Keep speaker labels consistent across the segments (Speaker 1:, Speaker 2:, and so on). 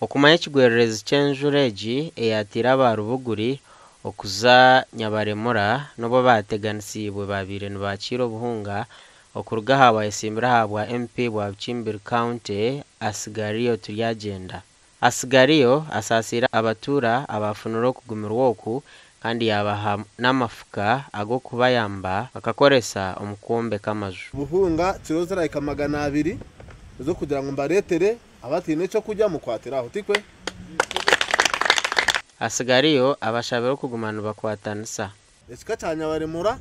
Speaker 1: Okumanya ekigwererezi ky'enjureegi eyatira abarubuguri okuza Nyabaremora nobo bateganisibwe babire nibakira obuhunga okuruga aha bwayesimbira aha bwa MP bwa Bukimbiri County Asigariyo Turyagenda. Asigariyo asasira abatura abafunira okugumirwa oku kandi yabaha n'amafuka ago kubayamba bakakoresa omukombe k'amaju.
Speaker 2: Buhunga kirozeraika 200 zo kugira ngo mbaretere abatine cyo kujya mukwatiraho tikwe.
Speaker 1: Asigariyo abashabira okugumana bakwatanisa
Speaker 2: ekika cya Nyabaremora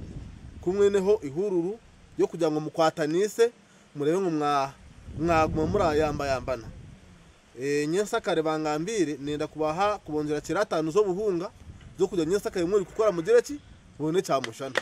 Speaker 2: kumweneho ihururu yo kugira ngo mukwatanise murebe ngo mwaguma yambana nyensakare bangambire nenda kubaha kubonjera kiratanu zo buhunga zo kugira nyensakare muri gukora mugereki bone cyamushana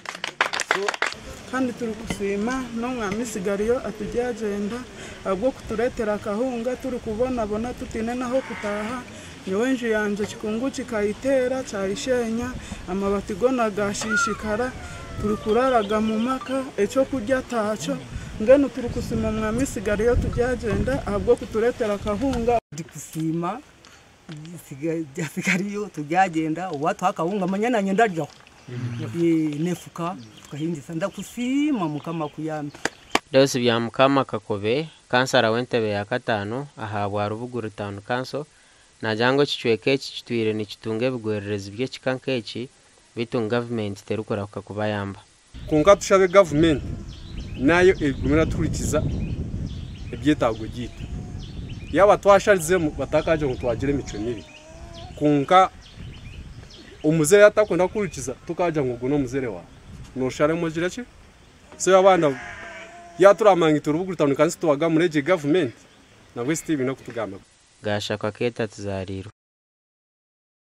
Speaker 3: kandi turi kusima no mwamisigariyo atujyagenda abwo kuturetera kahunga turi kubona tutine naho kutaha nyewenje yanje kikungu kikayitera cyayishenya amabati gona gashishikara turi kuraraga mu maka eco kujya taco ngeno turi kusima mwamisigariyo tujyagenda abwo kuturetera kahunga
Speaker 4: kusima sigariyo tujyagenda watu hakahunga manyana nyendajo nefuka tukahindisa ndakusima mukama kuyambi
Speaker 1: byose bya mukama Kakobe kansara w'entebe ya 5 ahabwa Rubuguru Town Council najango kichweke kitwire ni kitunge bigwererezi bye kikankechi bitu government terukora kubayamba
Speaker 5: kunga tushabe government nayo igumira tukurikiza ebyetago gito yaba twasharize batakaje ngo twagire imico mibi kunga umuzere yatakunda kurikiza tukaja ngo guno muzere wa no share mujira ki so yabana yaturamangita Rubuguru Town Council tuwaga muri government na West TV no kutugamba
Speaker 1: gasha kwa keta tuzariro.